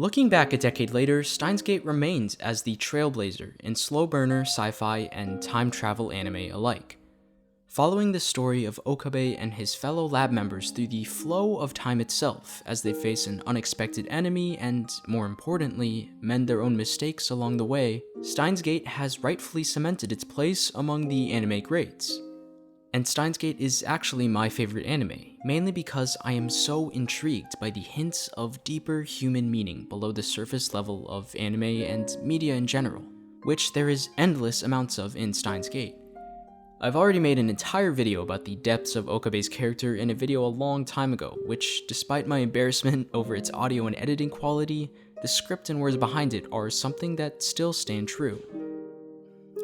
Looking back a decade later, Steins Gate remains as the trailblazer in slow burner, sci-fi, and time travel anime alike. Following the story of Okabe and his fellow lab members through the flow of time itself as they face an unexpected enemy and, more importantly, mend their own mistakes along the way, Steins Gate has rightfully cemented its place among the anime greats. And Steins Gate is actually my favorite anime, mainly because I am so intrigued by the hints of deeper human meaning below the surface level of anime and media in general, which there is endless amounts of in Steins Gate. I've already made an entire video about the depths of Okabe's character in a video a long time ago, which, despite my embarrassment over its audio and editing quality, the script and words behind it are something that still stand true.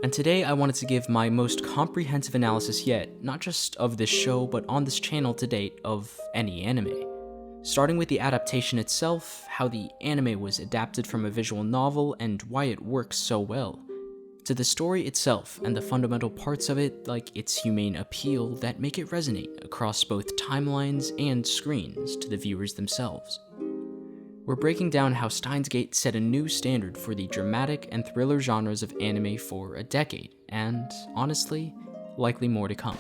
And today I wanted to give my most comprehensive analysis yet, not just of this show, but on this channel to date, of any anime. Starting with the adaptation itself, how the anime was adapted from a visual novel and why it works so well, to the story itself and the fundamental parts of it, like its humane appeal, that make it resonate across both timelines and screens to the viewers themselves. We're breaking down how Steins Gate set a new standard for the dramatic and thriller genres of anime for a decade, and, honestly, likely more to come.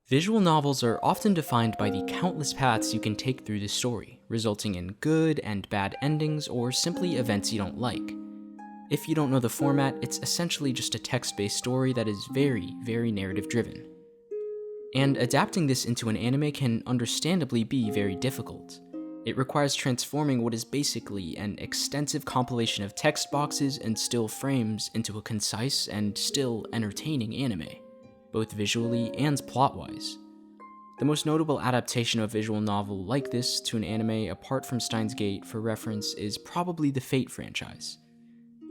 Visual novels are often defined by the countless paths you can take through the story, resulting in good and bad endings or simply events you don't like. If you don't know the format, it's essentially just a text-based story that is very, very narrative-driven. And adapting this into an anime can understandably be very difficult. It requires transforming what is basically an extensive compilation of text boxes and still frames into a concise and still entertaining anime, both visually and plot-wise. The most notable adaptation of a visual novel like this to an anime apart from Steins Gate for reference is probably the Fate franchise.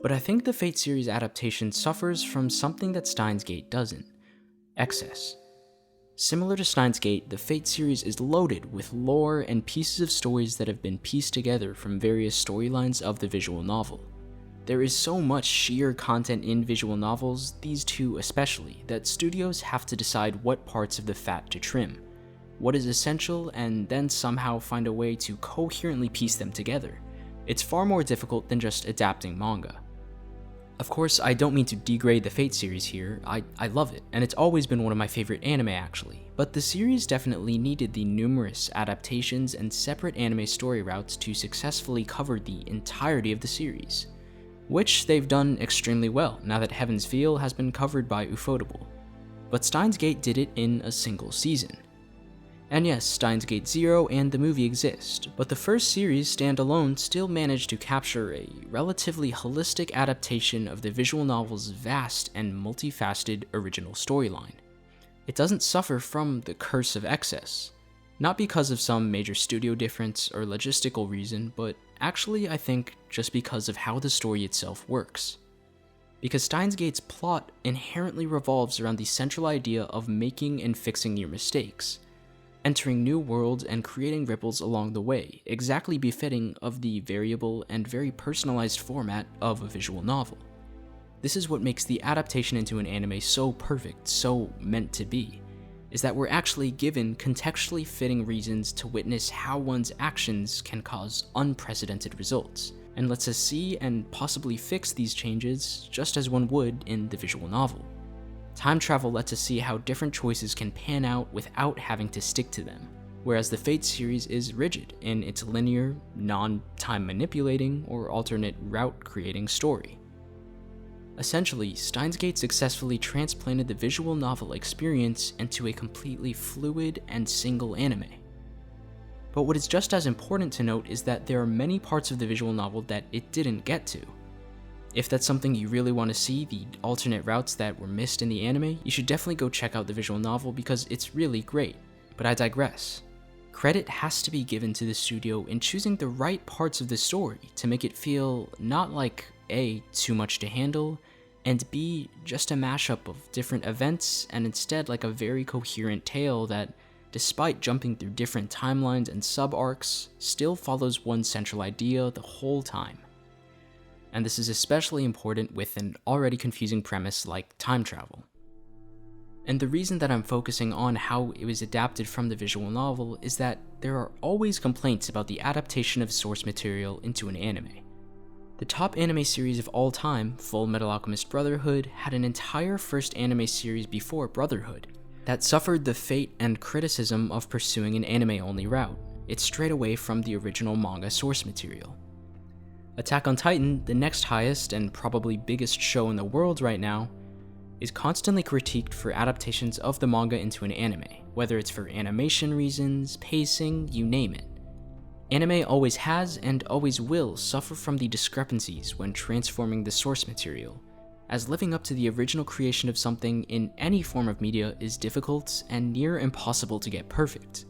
But I think the Fate series adaptation suffers from something that Steins Gate doesn't: excess. Similar to Steins Gate, the Fate series is loaded with lore and pieces of stories that have been pieced together from various storylines of the visual novel. There is so much sheer content in visual novels, these two especially, that studios have to decide what parts of the fat to trim, what is essential, and then somehow find a way to coherently piece them together. It's far more difficult than just adapting manga. Of course, I don't mean to degrade the Fate series here. I love it, and it's always been one of my favorite anime actually, but the series definitely needed the numerous adaptations and separate anime story routes to successfully cover the entirety of the series, which they've done extremely well now that Heaven's Feel has been covered by Ufotable. But Steins Gate did it in a single season. And yes, Steins Gate Zero and the movie exist, but the first series standalone still managed to capture a relatively holistic adaptation of the visual novel's vast and multifaceted original storyline. It doesn't suffer from the curse of excess, not because of some major studio difference or logistical reason, but actually I think just because of how the story itself works. Because Steins Gate's plot inherently revolves around the central idea of making and fixing your mistakes, entering new worlds and creating ripples along the way, exactly befitting of the variable and very personalized format of a visual novel. This is what makes the adaptation into an anime so perfect, so meant to be, is that we're actually given contextually fitting reasons to witness how one's actions can cause unprecedented results, and lets us see and possibly fix these changes just as one would in the visual novel. Time travel lets us see how different choices can pan out without having to stick to them, whereas the Fate series is rigid in its linear, non-time manipulating, or alternate route creating story. Essentially, Steins Gate successfully transplanted the visual novel experience into a completely fluid and single anime. But what is just as important to note is that there are many parts of the visual novel that it didn't get to. If that's something you really want to see, the alternate routes that were missed in the anime, you should definitely go check out the visual novel because it's really great. But I digress. Credit has to be given to the studio in choosing the right parts of the story to make it feel not like A, too much to handle, and B, just a mashup of different events, and instead like a very coherent tale that, despite jumping through different timelines and sub-arcs, still follows one central idea the whole time. And this is especially important with an already confusing premise like time travel. And the reason that I'm focusing on how it was adapted from the visual novel is that there are always complaints about the adaptation of source material into an anime. The top anime series of all time, Full Metal Alchemist Brotherhood, had an entire first anime series before Brotherhood that suffered the fate and criticism of pursuing an anime-only route. It strayed away from the original manga source material. Attack on Titan, the next highest and probably biggest show in the world right now, is constantly critiqued for adaptations of the manga into an anime, whether it's for animation reasons, pacing, you name it. Anime always has and always will suffer from the discrepancies when transforming the source material, as living up to the original creation of something in any form of media is difficult and near impossible to get perfect.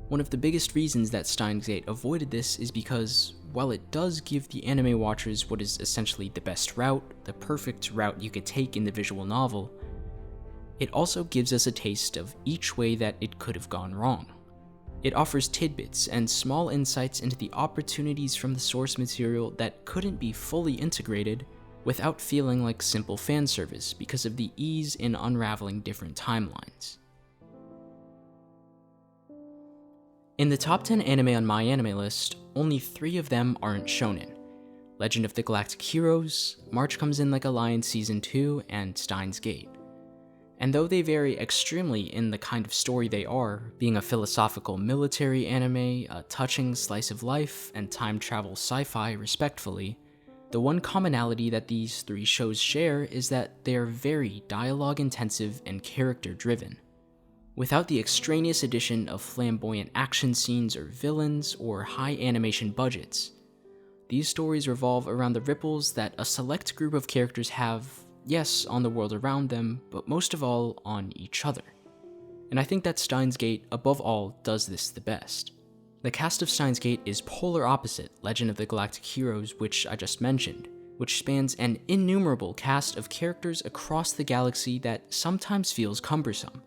One of the biggest reasons that Steins Gate avoided this is because, while it does give the anime watchers what is essentially the best route, the perfect route you could take in the visual novel, it also gives us a taste of each way that it could have gone wrong. It offers tidbits and small insights into the opportunities from the source material that couldn't be fully integrated without feeling like simple fan service because of the ease in unraveling different timelines. In the top 10 anime on my anime list, only 3 of them aren't shonen: Legend of the Galactic Heroes, March Comes in Like a Lion Season 2, and Steins Gate. And though they vary extremely in the kind of story they are, being a philosophical military anime, a touching slice of life, and time travel sci-fi respectfully, the one commonality that these 3 shows share is that they are very dialogue-intensive and character-driven. Without the extraneous addition of flamboyant action scenes or villains or high animation budgets, these stories revolve around the ripples that a select group of characters have, yes, on the world around them, but most of all on each other. And I think that Steins Gate, above all, does this the best. The cast of Steins Gate is polar opposite Legend of the Galactic Heroes, which I just mentioned, which spans an innumerable cast of characters across the galaxy that sometimes feels cumbersome.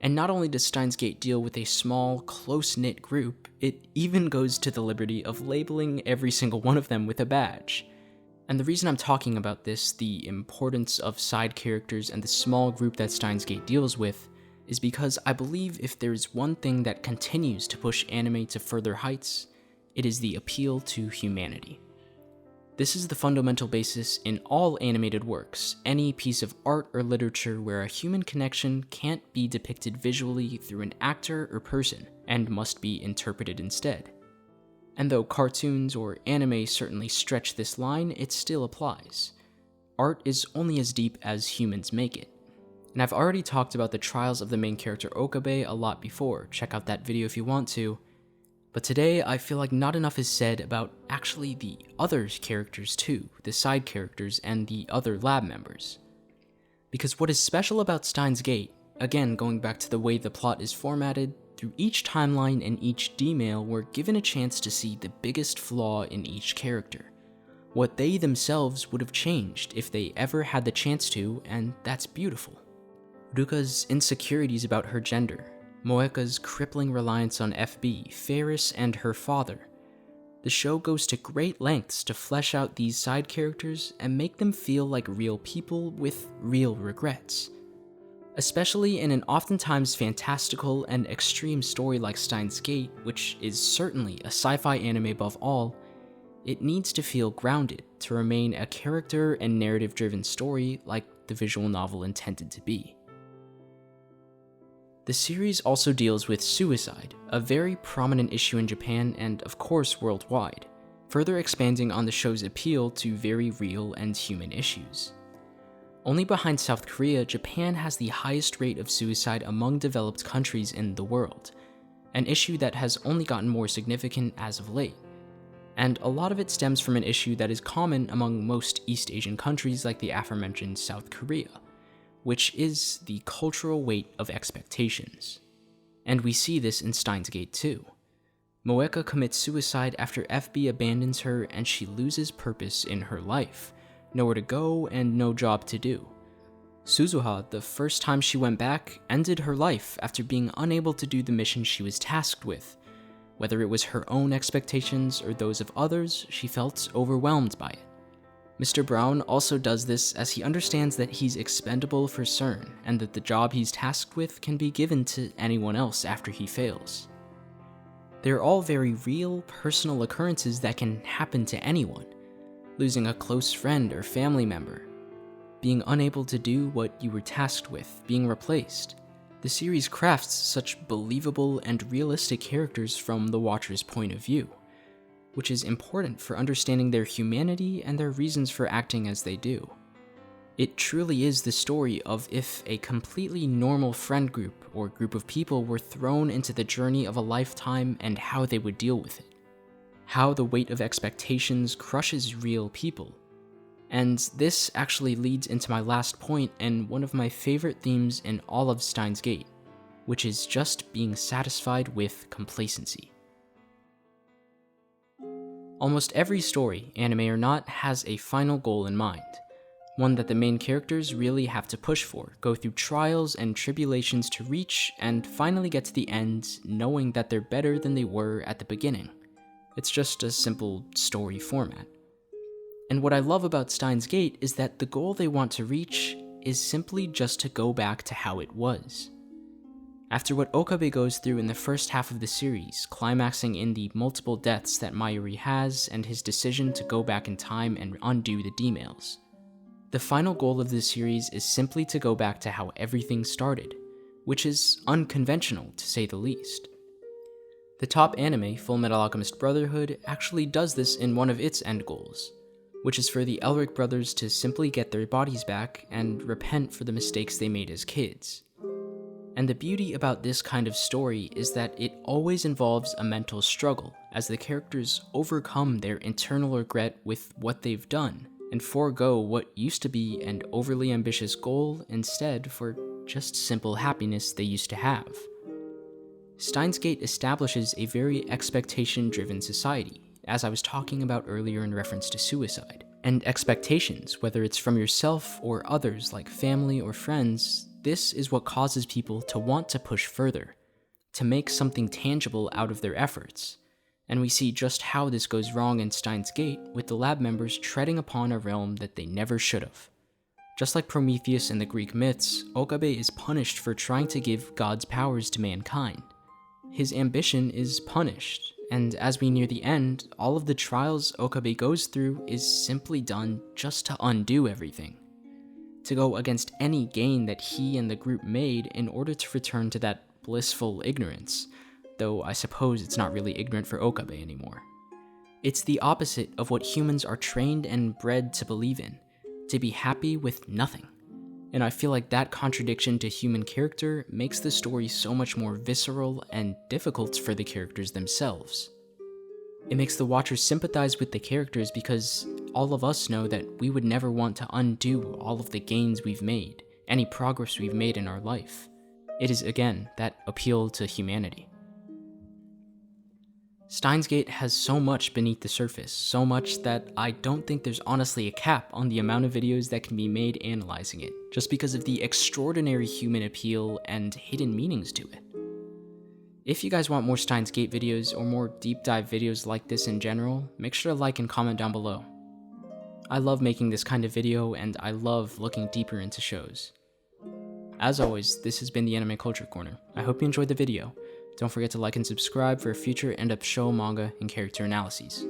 And not only does Steins Gate deal with a small, close-knit group, it even goes to the liberty of labeling every single one of them with a badge. And the reason I'm talking about this, the importance of side characters and the small group that Steins Gate deals with, is because I believe if there's one thing that continues to push anime to further heights, it is the appeal to humanity. This is the fundamental basis in all animated works, any piece of art or literature where a human connection can't be depicted visually through an actor or person, and must be interpreted instead. And though cartoons or anime certainly stretch this line, it still applies. Art is only as deep as humans make it. And I've already talked about the trials of the main character Okabe a lot before, check out that video if you want to. But today, I feel like not enough is said about actually the other characters too, the side characters and the other lab members. Because what is special about Steins Gate, again going back to the way the plot is formatted, through each timeline and each D-mail we're given a chance to see the biggest flaw in each character. What they themselves would have changed if they ever had the chance to, and that's beautiful. Ruka's insecurities about her gender, Moeka's crippling reliance on FB, Ferris, and her father. The show goes to great lengths to flesh out these side characters and make them feel like real people with real regrets. Especially in an oftentimes fantastical and extreme story like Steins Gate, which is certainly a sci-fi anime above all, it needs to feel grounded to remain a character and narrative-driven story like the visual novel intended to be. The series also deals with suicide, a very prominent issue in Japan and of course worldwide, further expanding on the show's appeal to very real and human issues. Only behind South Korea, Japan has the highest rate of suicide among developed countries in the world, an issue that has only gotten more significant as of late. And a lot of it stems from an issue that is common among most East Asian countries like the aforementioned South Korea, which is the cultural weight of expectations. And we see this in Steins Gate too. Moeka commits suicide after FB abandons her and she loses purpose in her life, nowhere to go and no job to do. Suzuha, the first time she went back, ended her life after being unable to do the mission she was tasked with. Whether it was her own expectations or those of others, she felt overwhelmed by it. Mr. Brown also does this as he understands that he's expendable for CERN and that the job he's tasked with can be given to anyone else after he fails. They're all very real, personal occurrences that can happen to anyone. Losing a close friend or family member, being unable to do what you were tasked with, being replaced. The series crafts such believable and realistic characters from the watcher's point of view, which is important for understanding their humanity and their reasons for acting as they do. It truly is the story of if a completely normal friend group or group of people were thrown into the journey of a lifetime and how they would deal with it. How the weight of expectations crushes real people. And this actually leads into my last point and one of my favorite themes in all of Steins Gate, which is just being satisfied with complacency. Almost every story, anime or not, has a final goal in mind. One that the main characters really have to push for, go through trials and tribulations to reach, and finally get to the end knowing that they're better than they were at the beginning. It's just a simple story format. And what I love about Steins Gate is that the goal they want to reach is simply just to go back to how it was. After what Okabe goes through in the first half of the series, climaxing in the multiple deaths that Mayuri has and his decision to go back in time and undo the D-mails, the final goal of this series is simply to go back to how everything started, which is unconventional to say the least. The top anime, Fullmetal Alchemist Brotherhood, actually does this in one of its end goals, which is for the Elric brothers to simply get their bodies back and repent for the mistakes they made as kids. And the beauty about this kind of story is that it always involves a mental struggle, as the characters overcome their internal regret with what they've done, and forego what used to be an overly ambitious goal instead for just simple happiness they used to have. Steins Gate establishes a very expectation-driven society, as I was talking about earlier in reference to suicide. And expectations, whether it's from yourself or others like family or friends, this is what causes people to want to push further, to make something tangible out of their efforts. And we see just how this goes wrong in Steins Gate with the lab members treading upon a realm that they never should have. Just like Prometheus in the Greek myths, Okabe is punished for trying to give God's powers to mankind. His ambition is punished, and as we near the end, all of the trials Okabe goes through is simply done just to undo everything. To go against any gain that he and the group made in order to return to that blissful ignorance, though I suppose it's not really ignorant for Okabe anymore. It's the opposite of what humans are trained and bred to believe in, to be happy with nothing. And I feel like that contradiction to human character makes the story so much more visceral and difficult for the characters themselves. It makes the watcher sympathize with the characters because all of us know that we would never want to undo all of the gains we've made, any progress we've made in our life. It is, again, that appeal to humanity. Steins Gate has so much beneath the surface, so much that I don't think there's honestly a cap on the amount of videos that can be made analyzing it, just because of the extraordinary human appeal and hidden meanings to it. If you guys want more Steins Gate videos or more deep dive videos like this in general, make sure to like and comment down below. I love making this kind of video and I love looking deeper into shows. As always, this has been the Anime Culture Corner. I hope you enjoyed the video. Don't forget to like and subscribe for future end-up show, manga, and character analyses.